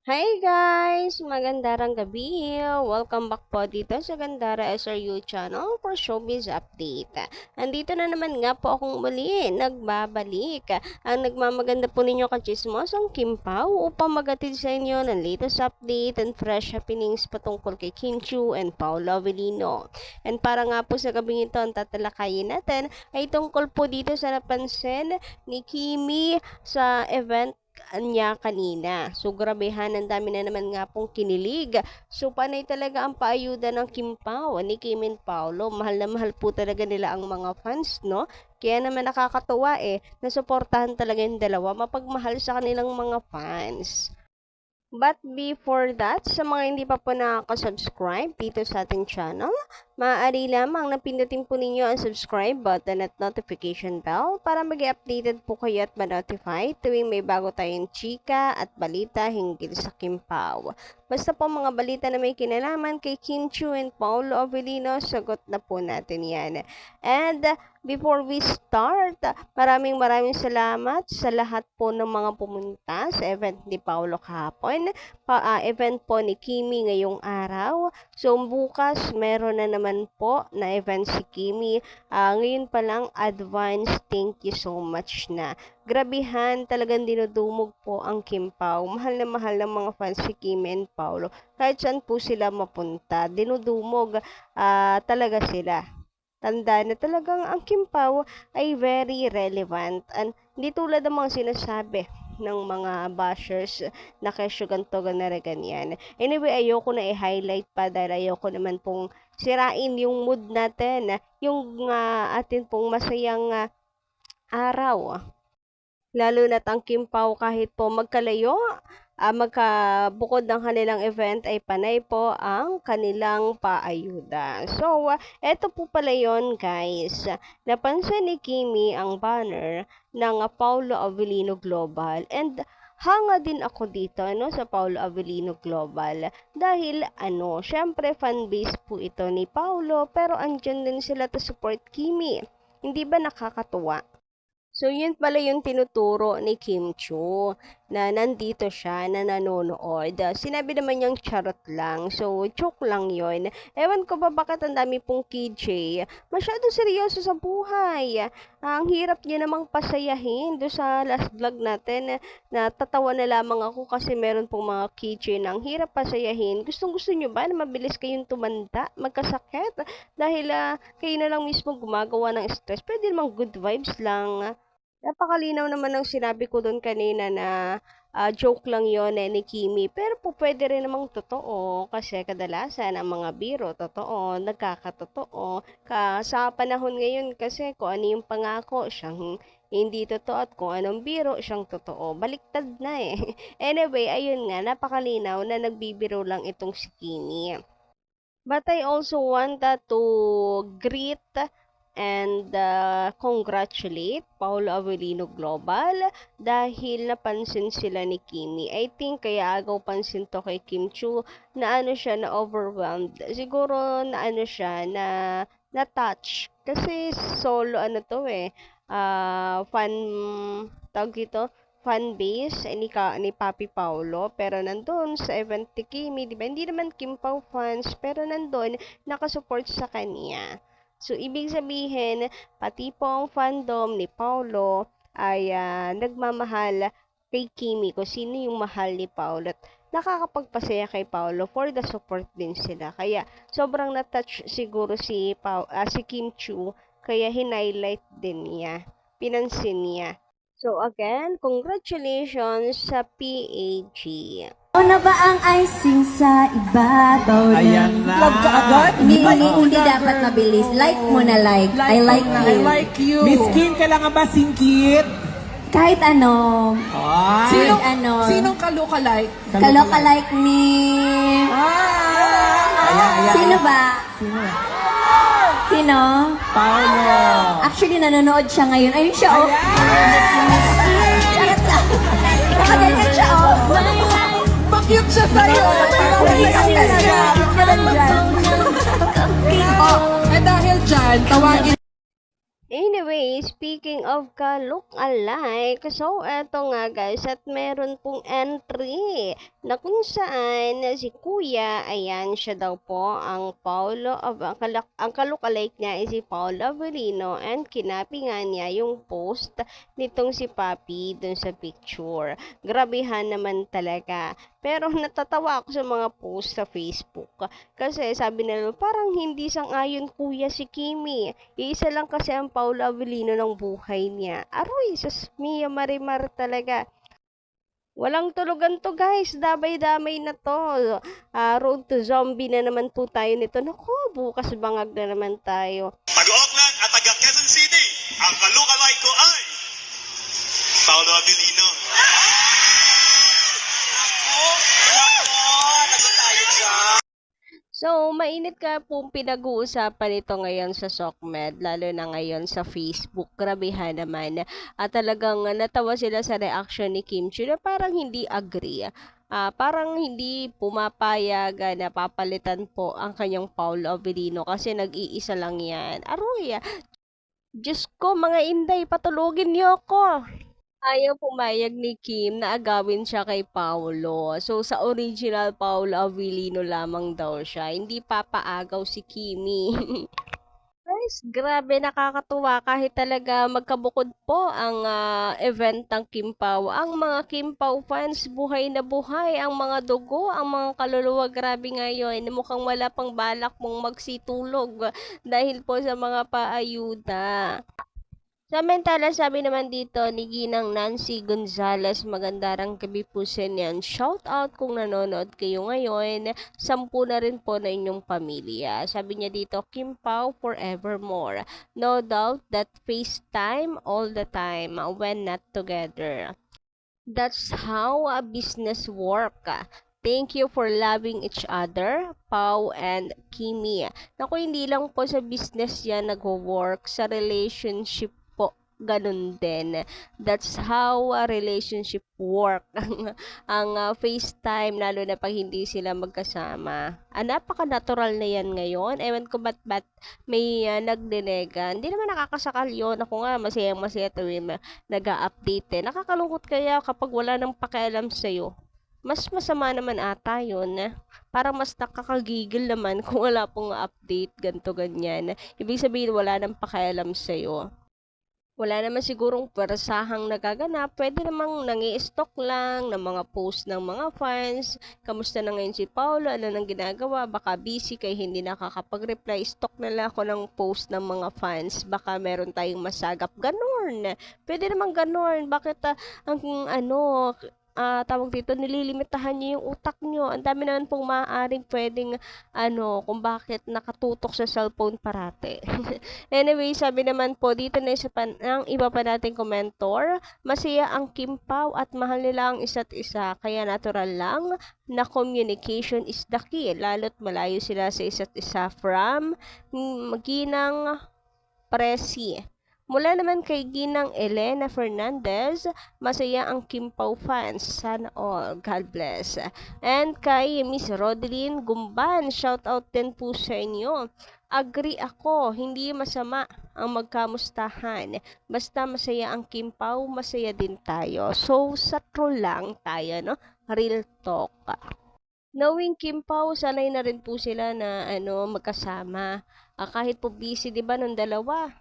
Hi guys! Magandang gabi! Welcome back po dito sa Gandara SRU channel for Showbiz Update. Andito na naman nga po akong muli, nagbabalik. Ang nagmamaganda po ninyo kachismos ang Kim Pao upang magatid sa inyo ng latest update and fresh happenings patungkol kay Kim Chiu and Paolo Avellino. And para nga po sa gabing ito, ang tatalakayin natin ay tungkol po dito sa napansin ni Kimi sa event niya kanina. So, grabehan, ang dami na naman nga pong kinilig. So, panay talaga ang paayuda ng Kim Pao, ni Kim and Paolo. Mahal na mahal po talaga nila ang mga fans, no? Kaya naman nakakatuwa nasuportahan talaga yung dalawa, mapagmahal sa kanilang mga fans. But before that, sa mga hindi pa po nakaka-subscribe dito sa ating channel, maaari lamang na pindutin po ninyo ang subscribe button at notification bell para mag-updated po kayo at ma-notify tuwing may bago tayong chika at balita hinggil sa Kim Pao. Basta po mga balita na may kinalaman kay Kim Chiu and Paolo Avellino, sagot na po natin yan. And before we start, maraming salamat sa lahat po ng mga pumunta sa event ni Paolo kahapon. Event po ni Kimi ngayong araw. So bukas meron na naman po na event si Kimi. Ngayon pa lang advance thank you so much na. Grabihan, talagang dinudumog po ang Kim Pao. Mahal na mahal ng mga fans si Kimi and Paolo. Kahit saan po sila mapunta, dinudumog talaga sila. Tanda na talagang ang Kim Pao ay very relevant. And hindi tulad ng mga sinasabi ng mga bashers na kesyo ganto ganara ganyan. Anyway, ayoko na i-highlight pa dahil ayoko naman pong sirain yung mood natin, yung atin pong masayang araw. Lalo na't ang Kim Pao kahit po magkalayo, magkabukod ng kanilang event ay panay po ang kanilang paayuda. So, eto po pala yun guys. Napansin ni Kimi ang banner ng Paolo Avellino Global and hanga din ako dito sa Paolo Avellino Global dahil syempre fanbase po ito ni Paolo pero andyan din sila to support Kimi. Hindi ba nakakatuwa? So, yun pala yung tinuturo ni Kim Chiu na nandito siya, na nanonood. Sinabi naman niyang charot lang. So, joke lang yun. Ewan ko ba bakit ang dami pong KJ. Masyado seryoso sa buhay. Ang hirap niya namang pasayahin. Do sa last vlog natin, natatawa na lamang ako kasi meron pong mga KJ na ang hirap pasayahin. Gustong-gusto niyo ba na mabilis kayong tumanda, magkasakit? Dahil kayo na lang mismo gumagawa ng stress. Pwede namang good vibes lang. Napakalinaw naman ng sinabi ko doon kanina na joke lang yon ni Kimi. Pero po pwede rin namang totoo kasi kadalasan ang mga biro totoo, nagkakatotoo. Sa panahon ngayon kasi kung ano yung pangako siyang hindi totoo at kung anong biro siyang totoo. Baliktad na Anyway, ayun nga, napakalinaw na nagbibiro lang itong si Kimi. But I also want to greet and congratulate Paolo Avellino Global dahil napansin sila ni Kimi. I think kaya agaw pansin to kay Kim Chiu na siya na overwhelmed. Siguro na siya na touch kasi solo to fan tawag dito fan base ni Papi Paolo pero nandun sa event ni Kimi, di ba? Hindi naman Kim Pao fans pero nandun nakasupport sa kanya. So, ibig sabihin, pati po ang fandom ni Paolo ay nagmamahal kay Kimi kung sino yung mahal ni Paolo. At nakakapagpasaya kay Paolo for the support din sila. Kaya, sobrang na-touch siguro si Kim Chiu, kaya hinighlight din niya. Pinansin niya. So, again, congratulations sa PAG. Ano ba ang icing sa ibabaw ng... Ayan na. Love ka agad? Hindi dapat mabilis. Like mo na like. I like you. I like you. Miss Kim, kailangan ba singkit? Kahit ano. Ay. Sinong kaloka-like? Kaloka-like ni... Ayan. Sino ba? Sino? Paolo. Actually, nanonood siya ngayon. Ayun siya, oh. Charot lang. Nakaganyan siya, oh. Cute siya sa'yo. Oh, dahil dyan, tawagin. Anyway, Anyway, speaking of ka-look-alike, so eto nga guys, at meron pong entry na kung saan si Kuya, ayan, siya daw po ang ang ka-look-alike niya ay si Paolo Avellino, and kinapi nga niya yung post nitong si Papi dun sa picture. Grabehan naman talaga. Pero natatawa ako sa mga post sa Facebook. Kasi sabi nila, parang hindi sang-ayon kuya si Kimi. Iisa lang kasi ang Paolo Avellino ng buhay niya. Aroy, sus, Mia Marimar talaga. Walang tulugan to guys, damay-damay na to. Road to zombie na naman po tayo nito. Naku, bukas bangag na naman tayo. Taga-Oakland at taga Quezon City, ang ka-look-alike ko ay Paolo Avellino. So, mainit ka pong pinag-uusapan ito ngayon sa SOCMED, lalo na ngayon sa Facebook. Grabehan naman. At talagang natawa sila sa reaction ni Kim Chiu na parang hindi agree. Parang hindi pumapayag na papalitan po ang kanyang Paolo Avellino kasi nag-iisa lang yan. Aroy, Diyos ko, mga inday, patulogin niyo ako. Ayaw pumayag ni Kim na agawin siya kay Paolo. So, sa original Paolo Avellino lamang daw siya. Hindi papaagaw si Kimi. Guys, grabe, nakakatuwa. Kahit talaga magkabukod po ang event ng Kim Pao. Ang mga Kim Pao fans, buhay na buhay. Ang mga dugo, ang mga kaluluwa, grabe ngayon. Mukhang wala pang balak mong magsitulog dahil po sa mga paayuda. Samantala, sabi naman dito ni Ginang Nancy Gonzalez, magandang gabi po sa inyo. Shout out kung nanonood kayo ngayon. 10 na rin po na inyong pamilya. Sabi niya dito, Kim Pao forevermore. No doubt that FaceTime all the time when not together. That's how a business work. Thank you for loving each other, Pao and Kimi. Naku, hindi lang po sa business yan nag-work, sa relationship po, ganun din. That's how a relationship work. ang FaceTime, lalo na pag hindi sila magkasama. Napaka-natural na yan ngayon. Ewan ko ba't may nagdinega. Hindi naman nakakasakal yun. Ako nga, masayang-masaya tuwing nag-a-update. Nakakalungkot kaya kapag wala nang pakialam sa'yo. Mas masama naman ata yun. Parang mas nakakagigil naman kung wala pong update, ganto ganyan. Ibig sabihin, wala nang pakialam sa'yo. Wala naman sigurong persahang nagaganap. Pwede namang nangi-stock lang ng mga post ng mga fans. Kamusta na ngayon si Paolo? Ano nang ginagawa? Baka busy kaya hindi nakakapag-reply. Stock na lang ako ng post ng mga fans. Baka meron tayong masagap. Ganon. Pwede namang ganon. Bakit tawag dito, nililimitahan niyo yung utak niyo. Ang dami naman pong maaaring pwedeng, kung bakit nakatutok sa cellphone parate. Anyway, sabi naman po, dito na isa pa, ang iba pa nating komentor, masaya ang Kim Pao at mahal nila ang isa't isa, kaya natural lang na communication is the key, lalo't malayo sila sa isa't isa. From Ginang Presi. Mula naman kay Ginang Elena Fernandez, masaya ang Kim Pao fans. Sana all. God bless. And kay Miss Rodeline Gumban, shout out din po sa inyo. Agree ako, hindi masama ang magkamustahan. Basta masaya ang Kim Pao, masaya din tayo. So, sa troll lang tayo, no? Real talk. Knowing Kim Pao, sanay na rin po sila na magkasama. Kahit po busy, 'di ba, nung dalawa,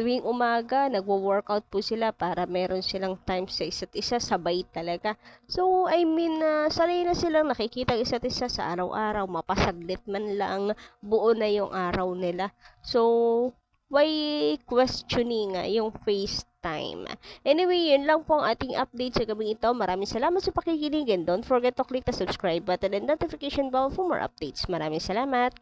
tuwing umaga, nagwo-workout po sila para meron silang time sa isa't isa, sabay talaga. So, sanay na silang nakikita isa't isa sa araw-araw, mapasaglit man lang, buo na yung araw nila. So, why questioning yung FaceTime? Anyway, yun lang po ang ating update sa gabing ito. Maraming salamat sa pakikinig and don't forget to click the subscribe button and notification bell for more updates. Maraming salamat!